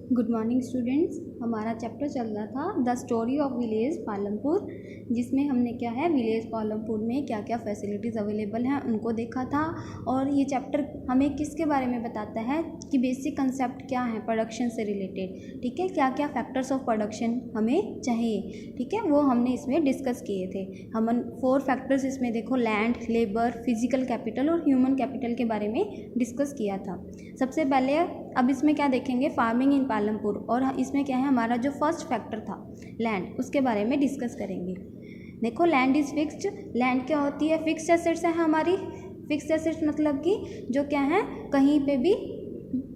Good morning students. हमारा chapter चल रहा था the story of village Palampur, जिसमें हमने क्या है विलेज पालमपुर में क्या क्या फैसिलिटीज़ अवेलेबल हैं उनको देखा था। और ये चैप्टर हमें किसके बारे में बताता है कि बेसिक कंसेप्ट क्या है प्रोडक्शन से रिलेटेड, ठीक है, क्या क्या फैक्टर्स ऑफ प्रोडक्शन हमें चाहिए, ठीक है, वो हमने इसमें डिस्कस किए थे। हम 4 फैक्टर्स इसमें देखो लैंड, लेबर, फिजिकल कैपिटल और ह्यूमन कैपिटल के बारे में डिस्कस किया था। सबसे पहले अब इसमें क्या देखेंगे, फार्मिंग इन पालमपुर, और इसमें क्या है हमारा जो फर्स्ट फैक्टर था लैंड, उसके बारे में डिस्कस करेंगे। देखो लैंड इज़ फिक्स्ड। लैंड क्या होती है? फिक्स्ड एसेट्स है हमारी। फिक्स्ड एसेट्स मतलब कि जो क्या है कहीं पे भी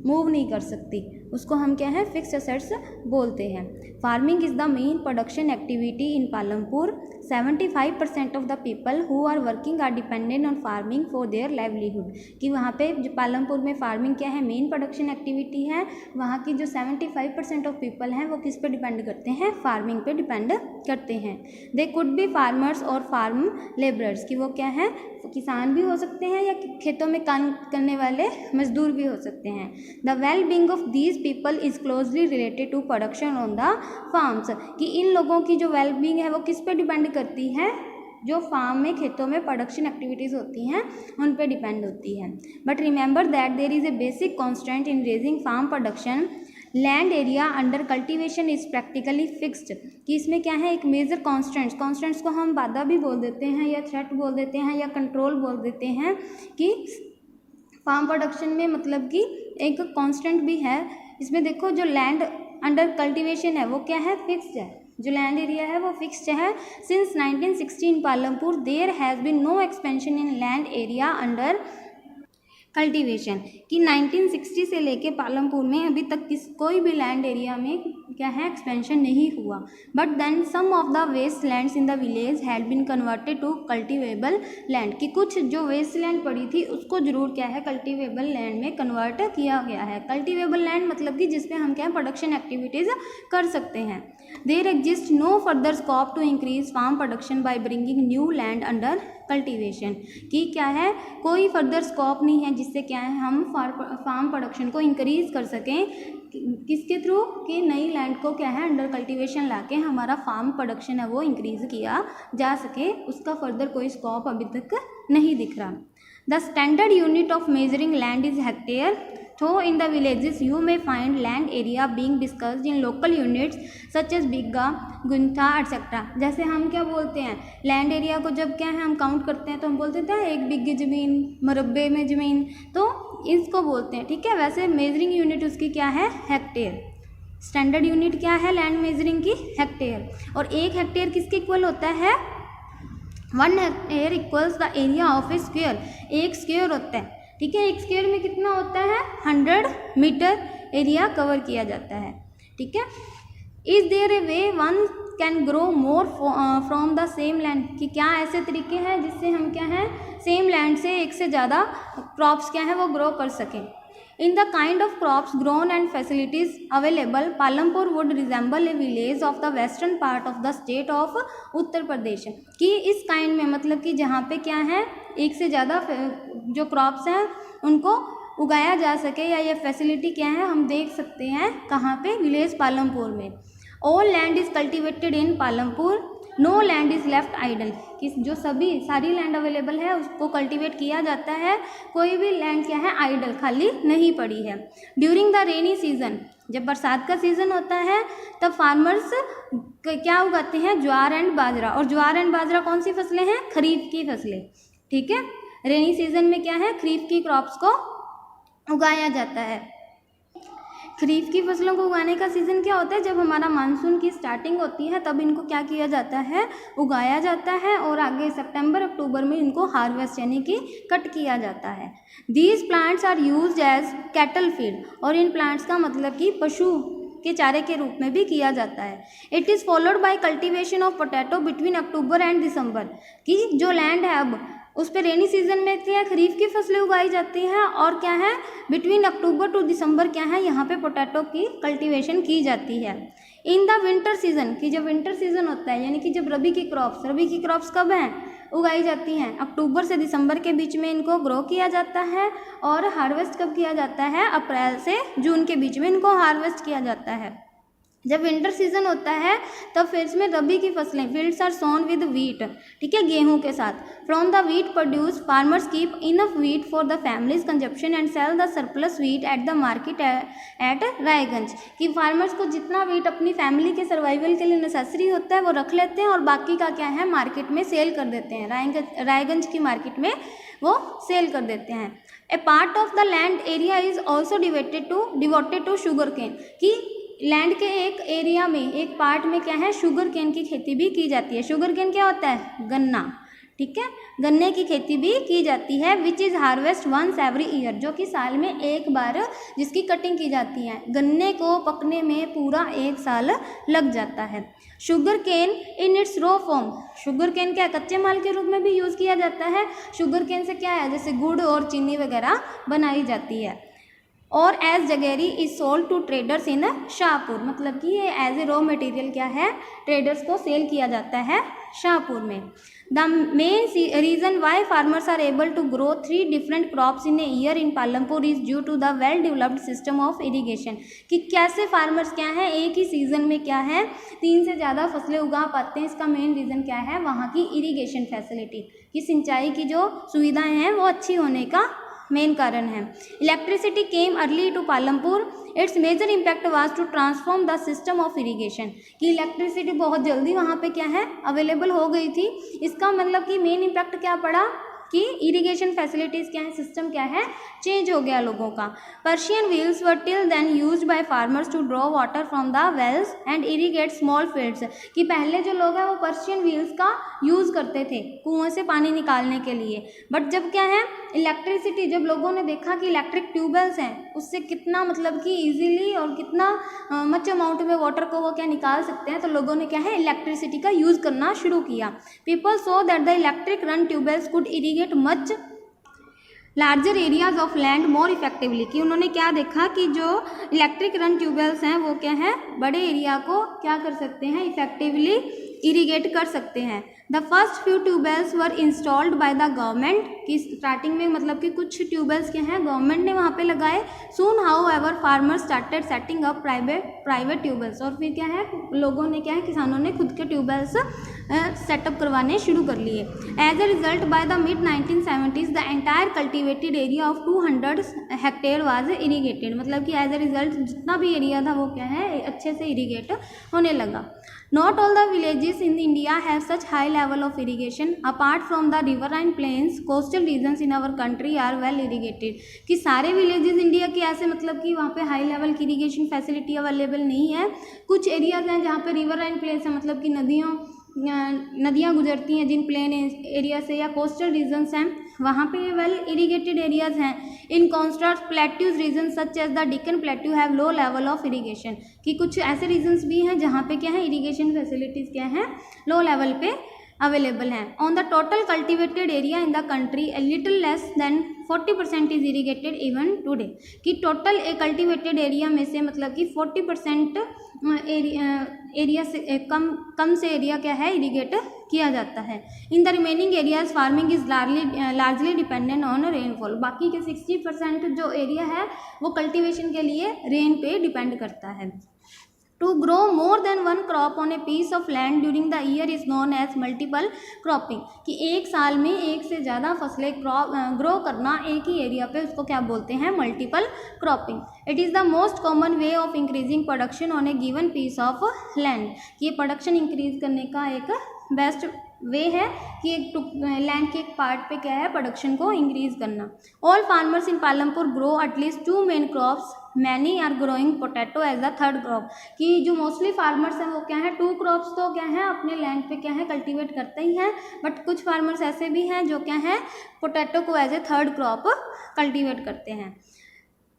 मूव नहीं कर सकती, उसको हम क्या है फिक्स्ड एसेट्स बोलते हैं। Farming is the main production activity in Palampur. 75% of the people who are working are dependent on farming for their livelihood. कि वहाँ पे जो पालमपुर में फार्मिंग क्या है मेन प्रोडक्शन एक्टिविटी है। वहाँ की जो 75% ऑफ पीपल हैं वो किस पे डिपेंड करते हैं? फार्मिंग पे डिपेंड करते हैं। दे कुड बी फार्मर्स और फार्म लेबरर्स, कि वो क्या है किसान भी हो सकते हैं या खेतों में काम करने वाले मजदूर भी हो सकते हैं। The well being of these people is closely related to production on the farms, कि इन लोगों की जो वेल बींग है वो किस पे डिपेंड करती है? जो फार्म में खेतों में प्रोडक्शन एक्टिविटीज़ होती हैं उन पे डिपेंड होती है। But remember that there is a basic constant in raising farm production. Land area under cultivation is practically fixed, कि इसमें क्या है एक मेजर कॉन्स्टेंट्स को हम बाधा भी बोल देते हैं या थ्रेट बोल देते हैं या कंट्रोल बोल देते हैं, कि फार्म प्रोडक्शन में मतलब कि एक कांस्टेंट भी है। इसमें देखो जो लैंड अंडर कल्टीवेशन है वो क्या है? फिक्स्ड है। जो लैंड एरिया है वो फिक्स्ड है। Since 1916 in Palampur there has been no expansion in land area under cultivation, कि 1960 से लेके पालमपुर में अभी तक कोई भी लैंड एरिया में क्या है एक्सपेंशन नहीं हुआ। But then some of the waste lands in the village had been converted to cultivable land, कि कुछ जो वेस्ट लैंड पड़ी थी उसको जरूर क्या है कल्टीवेबल लैंड में कन्वर्ट किया गया है। कल्टीवेबल लैंड मतलब कि जिसमें हम क्या है प्रोडक्शन एक्टिविटीज़ कर सकते हैं। There exist no further scope to increase farm production by bringing new land under cultivation, कि क्या है कोई फर्दर स्कोप नहीं है जिससे क्या है हम फार्म प्रोडक्शन को इंक्रीज कर सकें। किसके थ्रू? कि नई लैंड को क्या है अंडर कल्टीवेशन लाके हमारा फार्म प्रोडक्शन है वो इंक्रीज किया जा सके, उसका फर्दर कोई स्कोप अभी तक नहीं दिख रहा। The standard unit of measuring land is hectare, though in the villages you may find land area being discussed in local units such as Bigga, Guntha etc. जैसे हम क्या बोलते हैं लैंड एरिया को जब क्या है हम काउंट करते हैं तो हम बोलते हैं 1 बिग्गे ज़मीन, मरबे में ज़मीन, तो इसको बोलते हैं, ठीक है। वैसे मेजरिंग यूनिट उसकी क्या है? हेक्टेयर। स्टैंडर्ड यूनिट क्या है लैंड मेजरिंग की? हेक्टेयर। और 1 हेक्टेयर किसके इक्वल होता है? 1 hectare equals the area of A square. 1 square होता है, ठीक है। 1 स्क्वायर में कितना होता है? 100 मीटर एरिया कवर किया जाता है, ठीक है। Is there a way one can grow more from the same land, कि क्या ऐसे तरीके हैं जिससे हम क्या है सेम लैंड से एक से ज़्यादा क्रॉप्स क्या है वो ग्रो कर सकें। In the kind of crops grown and facilities available Palampur would resemble a village of the western part of the state of Uttar Pradesh, कि इस काइंड में मतलब कि जहाँ पे क्या है एक से ज़्यादा जो क्रॉप्स हैं उनको उगाया जा सके, या ये फैसिलिटी क्या है हम देख सकते हैं कहाँ पे? विलेज पालमपुर में। All land is cultivated in Palampur, no land is left idle, कि जो सारी लैंड अवेलेबल है उसको कल्टीवेट किया जाता है, कोई भी लैंड क्या है आइडल खाली नहीं पड़ी है। ड्यूरिंग द रेनी सीजन, जब बरसात का सीज़न होता है तब फार्मर्स क्या उगाते हैं? ज्वार एंड बाजरा। और ज्वार एंड बाजरा कौन सी फसलें हैं? खरीफ की फसलें, ठीक है। रेनी सीजन में क्या है खरीफ की क्रॉप्स को उगाया जाता है। खरीफ की फसलों को उगाने का सीज़न क्या होता है? जब हमारा मानसून की स्टार्टिंग होती है तब इनको क्या किया जाता है? उगाया जाता है, और आगे सितंबर अक्टूबर में इनको हार्वेस्ट यानी कि कट किया जाता है। These plants are used as cattle feed, और इन प्लांट्स का मतलब कि पशु के चारे के रूप में भी किया जाता है। It is followed by cultivation of potato between October and December, कि जो लैंड है अब उस पर रेनी सीजन में क्या खरीफ की फसलें उगाई जाती हैं, और क्या है बिटवीन अक्टूबर टू दिसंबर क्या है यहाँ पे पोटैटो की कल्टीवेशन की जाती है। इन द विंटर सीजन, कि जब विंटर सीजन होता है यानी कि जब रबी की क्रॉप्स कब हैं? उगाई जाती हैं। अक्टूबर से दिसंबर के बीच में इनको ग्रो किया जाता है और हार्वेस्ट कब किया जाता है? अप्रैल से जून के बीच में इनको हार्वेस्ट किया जाता है। जब विंटर सीजन होता है तब फिर इसमें रबी की फसलें, fields are sown with wheat, ठीक है, गेहूं के साथ। From the wheat produce farmers keep enough wheat for the family's consumption and sell the surplus wheat at the market at Raiganj, कि फार्मर्स को जितना वीट अपनी फैमिली के सर्वाइवल के लिए नेसेसरी होता है वो रख लेते हैं और बाकी का क्या है मार्केट में सेल कर देते हैं, रायगंज की मार्केट में वो सेल कर देते हैं। A part of the land area is also devoted to sugarcane, कि लैंड के एक एरिया में, एक पार्ट में क्या है, शुगर केन की खेती भी की जाती है। शुगर केन क्या होता है? गन्ना, ठीक है, गन्ने की खेती भी की जाती है। Which is harvest once every year, जो कि साल में एक बार जिसकी कटिंग की जाती है। गन्ने को पकने में पूरा 1 साल लग जाता है। Sugar cane in its raw form, sugar cane क्या कच्चे माल के रूप में भी यूज़ किया जाता है। शुगर केन से क्या है, जैसे गुड़ और चीनी वगैरह बनाई जाती है। और as jaggery is sold to traders in Shahpur, मतलब कि ये एज ए रॉ मटेरियल क्या है, ट्रेडर्स को सेल किया जाता है शाहपुर में। The main reason why farmers are able to grow 3 different crops in a year in Palampur is due to the well developed system of irrigation, कि कैसे फार्मर्स क्या है एक ही सीजन में क्या है 3 से ज़्यादा फसलें उगा पाते हैं। इसका मेन रीज़न क्या है, वहाँ की इरीगेशन फैसिलिटी, कि सिंचाई की जो सुविधाएँ हैं वो अच्छी होने का मेन कारण है। Electricity came early to Palampur, its major impact was to transform the system of irrigation, कि इलेक्ट्रिसिटी बहुत जल्दी वहाँ पे क्या है अवेलेबल हो गई थी। इसका मतलब कि मेन इम्पैक्ट क्या पड़ा कि इरिगेशन फैसिलिटीज़ क्या है, सिस्टम क्या है, चेंज हो गया लोगों का। Persian wheels were till then used by farmers to draw water from the wells and irrigate small fields, कि पहले जो लोग हैं वो पर्शियन व्हील्स का यूज़ करते थे कुएं से पानी निकालने के लिए। बट जब क्या है इलेक्ट्रिसिटी, जब लोगों ने देखा कि इलेक्ट्रिक ट्यूबवेल्स हैं उससे कितना मतलब कि ईजीली और कितना मच अमाउंट में वाटर को वो क्या निकाल सकते हैं, तो लोगों ने क्या है इलेक्ट्रिसिटी का यूज़ करना शुरू किया। People so that the electric run tube wells could irrigate much larger areas of land more effectively, कि उन्होंने क्या देखा कि जो इलेक्ट्रिक रन ट्यूबवेल्स हैं वो क्या है बड़े एरिया को क्या कर सकते हैं, इफेक्टिवली इरीगेट कर सकते हैं। The first few tube wells were installed by the government, की स्टार्टिंग में मतलब कि कुछ ट्यूबवेल्स क्या हैं गवर्नमेंट ने वहाँ पे लगाए। Soon however farmers started setting up private tubewells, और फिर क्या है लोगों ने क्या है किसानों ने खुद के ट्यूबवेल्स सेटअप करवाने शुरू कर लिए। As a result by the mid 1970s the entire cultivated area of 200 hectare was irrigated, मतलब कि एज अ रिजल्ट जितना भी एरिया था वो क्या है अच्छे से इरीगेट होने लगा। Not all the villages in India have such high level of irrigation. Apart from the riverine plains, coastal regions in our country are well irrigated. कि सारे villages इंडिया के ऐसे मतलब कि वहाँ पे हाई लेवल की इरीगेशन फैसिलिटी अवेलेबल नहीं है। कुछ एरियाज हैं जहाँ पे रिवराइन प्लेन्स है, मतलब कि नदियाँ गुजरती हैं जिन प्लेन एरिया से, या कोस्टल रीजन्स हैं वहाँ पे वेल इरीगेटेड एरियाज हैं। In contrast plateaus region such as the Deccan plateau have low level of irrigation, कि कुछ ऐसे रीजन्स भी हैं जहाँ पे क्या है इरीगेशन फैसिलिटीज़ क्या हैं लो लेवल पे अवेलेबल हैं। On the total cultivated area in the country a little less than 40% is irrigated even today, कि टोटल ए कल्टिवेटेड एरिया में से मतलब कि 40% एरिया से कम से एरिया क्या है इरीगेट किया जाता है। In the remaining areas farming is largely dependent on rainfall, बाकी के 60% जो एरिया है वो कल्टिवेशन के लिए रेन पे डिपेंड करता है। To grow more than one crop on a piece of land during the year is known as multiple cropping, कि एक साल में एक से ज़्यादा फसलें ग्रो करना एक ही एरिया पे उसको क्या बोलते हैं multiple cropping. It is the most common way of increasing production on a given piece of land, ये प्रोडक्शन इंक्रीज करने का एक बेस्ट वे है कि एक लैंड के एक पार्ट पे क्या है प्रोडक्शन को इंक्रीज करना। All farmers in Palampur grow at least 2 main crops, many are growing potato as the third crop, कि जो मोस्टली फार्मर्स हैं वो क्या है 2 क्रॉप्स तो क्या है अपने लैंड पे क्या है कल्टीवेट करते ही हैं, बट कुछ फार्मर्स ऐसे भी हैं जो क्या है पोटैटो को as a third crop cultivate करते हैं।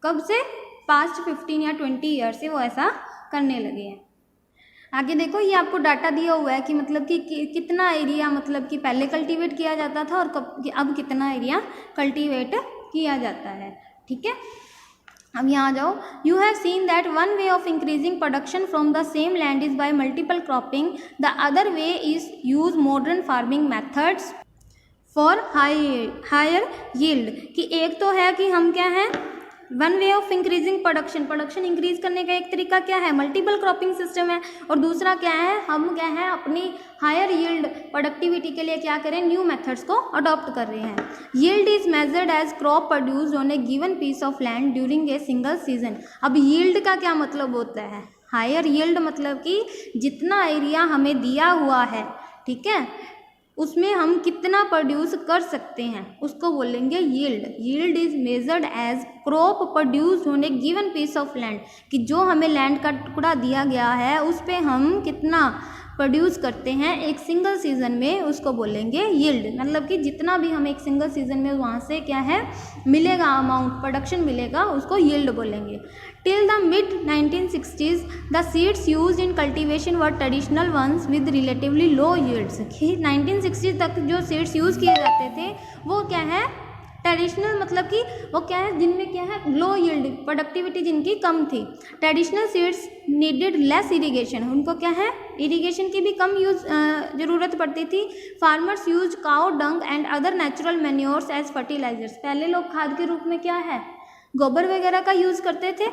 कब से? पास्ट 15 या 20 ईयर से वो ऐसा करने लगे हैं। आगे देखो ये आपको डाटा दिया हुआ है कि मतलब कि कितना एरिया मतलब कि पहले कल्टीवेट किया जाता था और अब कितना एरिया कल्टीवेट किया जाता है, ठीक है। अब यहाँ जाओ, you have seen that one way of increasing production from the same land is by multiple cropping, the other way is use modern farming methods for higher yield, कि एक तो है कि हम क्या है, one way of increasing production increase करने का एक तरीका क्या है, मल्टीपल क्रॉपिंग सिस्टम है, और दूसरा क्या है, हम क्या है अपनी हायर यील्ड प्रोडक्टिविटी के लिए क्या करें, न्यू मेथड्स को अडॉप्ट कर रहे हैं। Yield is measured as crop produced on a given piece of land during a single season. अब यील्ड का क्या मतलब होता है, हायर यील्ड मतलब कि जितना एरिया हमें दिया हुआ है, ठीक है, उसमें हम कितना प्रोड्यूस कर सकते हैं उसको बोलेंगे yield. Yield is measured as crop produced on a given piece of land, कि जो हमें लैंड का टुकड़ा दिया गया है उस पे हम कितना प्रोड्यूस करते हैं एक सिंगल सीजन में, उसको बोलेंगे यील्ड। मतलब कि जितना भी हमें एक सिंगल सीजन में वहाँ से क्या है मिलेगा, अमाउंट प्रोडक्शन मिलेगा, उसको यील्ड बोलेंगे। Till the mid 1960s the seeds used in cultivation were traditional ones with relatively low yields, कि 1960 तक जो सीड्स यूज़ किए जाते थे वो क्या है ट्रेडिशनल, मतलब कि वो क्या है जिनमें क्या है लो यील्ड, प्रोडक्टिविटी जिनकी कम थी। Traditional seeds needed less irrigation, उनको क्या है इरिगेशन की भी कम ज़रूरत पड़ती थी। Farmers use cow dung and other natural manures as fertilisers, पहले लोग खाद के रूप में क्या है गोबर वगैरह का यूज़ करते थे।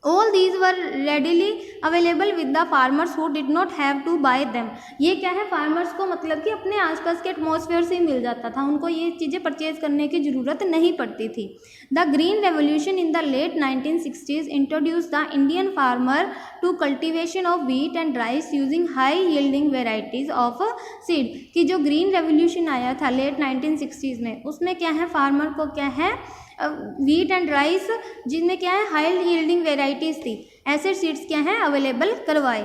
All these were readily available with the farmers who did not have to buy them। ये क्या है फार्मर्स को मतलब कि अपने आसपास के एटमॉस्फेयर से ही मिल जाता था, उनको ये चीज़ें परचेज करने की ज़रूरत नहीं पड़ती थी। The green revolution in the late 1960s introduce the Indian farmer to cultivation of wheat and rice using high yielding varieties of seed, कि जो ग्रीन रेवोल्यूशन आया था लेट 1960s में, उसमें क्या है फार्मर को क्या है व्हीट एंड राइस जिनमें क्या है हाई यील्डिंग वेराइटीज़ थी, ऐसे सीड्स क्या हैं अवेलेबल करवाए।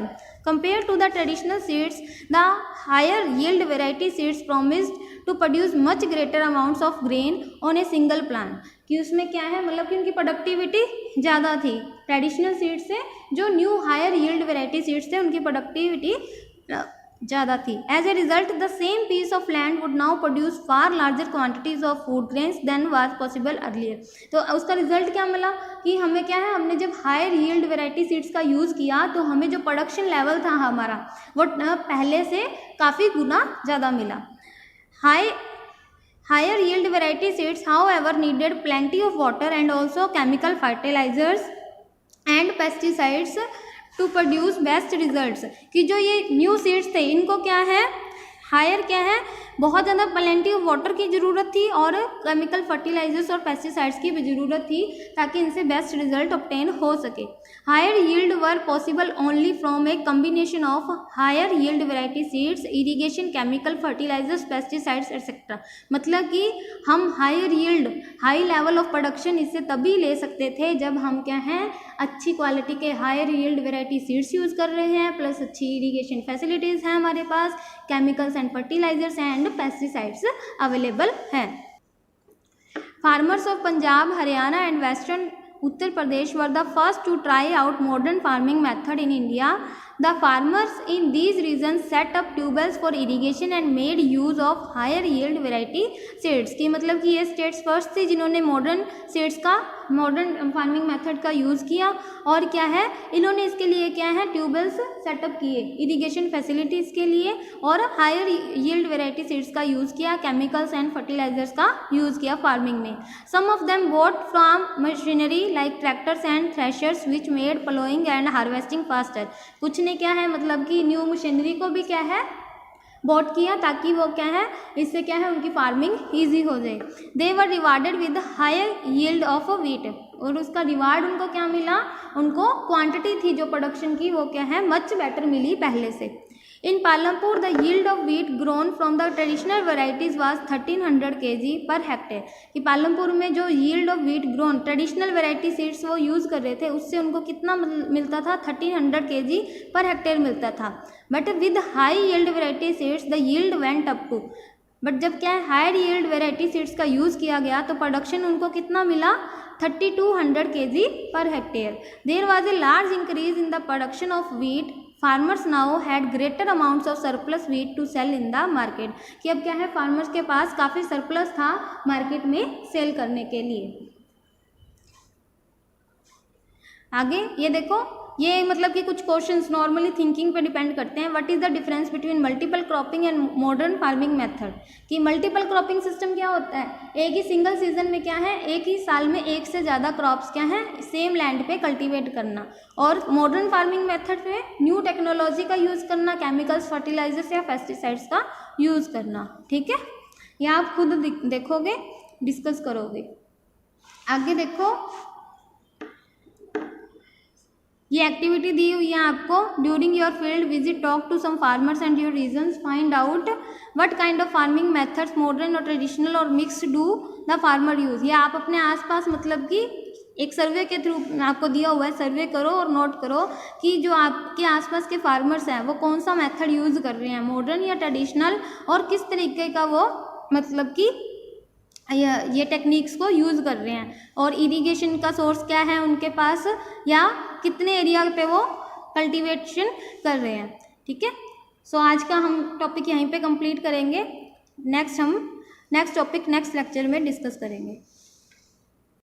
Compare to the traditional seeds the higher yield variety seeds promised to produce much greater amounts of grain on a single plant, कि उसमें क्या है मतलब कि उनकी प्रोडक्टिविटी ज़्यादा थी ट्रेडिशनल सीड्स से। जो new higher yield variety seeds थे उनकी प्रोडक्टिविटी ज़्यादा थी। As a result the same piece of land would now produce far larger quantities of food grains than was possible earlier. तो उसका रिजल्ट क्या मिला कि हमें क्या है, हमने जब हायर यील्ड वेराइटी सीड्स का यूज़ किया तो हमें जो प्रोडक्शन लेवल था हमारा वो पहले से काफ़ी गुना ज़्यादा मिला। Higher yield variety seeds however needed plenty of water and also chemical fertilisers and pesticides to produce best results, कि जो ये न्यू सीड्स थे इनको क्या है हायर क्या है बहुत ज़्यादा प्लेंटी ऑफ वाटर की ज़रूरत थी और केमिकल फर्टिलाइजर्स और पेस्टिसाइड्स की भी ज़रूरत थी ताकि इनसे बेस्ट रिजल्ट ऑब्टेन हो सके। Higher yield were possible only from a combination of higher yield variety seeds, irrigation, chemical fertilisers, pesticides etcetera. मतलब कि हम higher yield high level of production इससे तभी ले सकते थे जब हम क्या हैं अच्छी क्वालिटी के higher yield variety seeds use कर रहे हैं, प्लस अच्छी इरीगेशन फैसिलिटीज़ हैं हमारे पास, chemicals and fertilisers and pesticides available हैं। Farmers of Punjab, Haryana and western Uttar Pradesh were the first to try out modern farming method in India. The farmers in these regions set up tubewells for irrigation and made use of higher yield variety seeds, की मतलब कि ये states first थी जिन्होंने modern seeds का modern farming method का use किया और क्या है इन्होंने इसके लिए क्या है ट्यूबवेल्स सेटअप किए इरिगेशन फैसिलिटीज़ के लिए और हायर यील्ड वेराइटी सीड्स का यूज़ किया, केमिकल्स एंड फर्टिलाइजर्स का यूज़ किया फार्मिंग में। Some of them bought from machinery like tractors and threshers which made ploughing and harvesting faster. कुछ ने क्या है मतलब कि न्यू मशीनरी को भी क्या है बॉट किया ताकि वो क्या है इससे क्या है उनकी फार्मिंग ईजी हो जाए। They were rewarded with higher yield of wheat, और उसका रिवार्ड उनको क्या मिला, उनको क्वांटिटी थी जो प्रोडक्शन की वो क्या है मच बेटर मिली पहले से। In Palampur the yield of wheat grown from the traditional varieties was 1300 kg पर हेक्टेयर, कि पालमपुर में जो yield of wheat grown traditional variety seeds वो यूज़ कर रहे थे उससे उनको कितना मिलता था 1300 kg पर हेक्टेयर मिलता था। But with high yield variety seeds the yield went up to, but जब क्या है हायर यील्ड वेराइटी सीड्स का यूज़ किया गया तो प्रोडक्शन उनको कितना मिला 3200 kg पर hectare. There was a large increase in the production of wheat. Farmers now had greater amounts of surplus wheat to sell in the market, कि अब क्या है फार्मर्स के पास काफ़ी सरप्लस था मार्केट में सेल करने के लिए। आगे ये देखो ये मतलब कि कुछ क्वेश्चंस नॉर्मली थिंकिंग पे डिपेंड करते हैं। What is the difference between multiple cropping and modern farming method, कि मल्टीपल क्रॉपिंग सिस्टम क्या होता है, एक ही सिंगल सीजन में क्या है, एक ही साल में एक से ज़्यादा क्रॉप्स क्या है सेम लैंड पे कल्टीवेट करना, और मॉडर्न फार्मिंग मेथड में न्यू टेक्नोलॉजी का यूज़ करना, केमिकल्स, फर्टिलाइजर्स या पेस्टिसाइड्स का यूज़ करना। ठीक है, यह आप खुद देखोगे, डिस्कस करोगे। आगे देखो, ये एक्टिविटी दी हुई है आपको। During your field visit talk to some farmers and your regions, find out what kind of farming methods modern और ट्रेडिशनल और mixed do the farmer use. ये आप अपने आसपास मतलब कि एक सर्वे के थ्रू आपको दिया हुआ है, सर्वे करो और नोट करो कि जो आपके आसपास के फार्मर्स हैं वो कौन सा मेथड यूज़ कर रहे हैं, मॉडर्न या ट्रेडिशनल, और किस तरीके का वो मतलब कि ये टेक्निक्स को यूज़ कर रहे हैं, और इरिगेशन का सोर्स क्या है उनके पास, या कितने एरिया पे वो कल्टीवेशन कर रहे हैं। ठीक है, सो आज का हम टॉपिक यहीं पे कंप्लीट करेंगे। नेक्स्ट टॉपिक नेक्स्ट लेक्चर में डिस्कस करेंगे।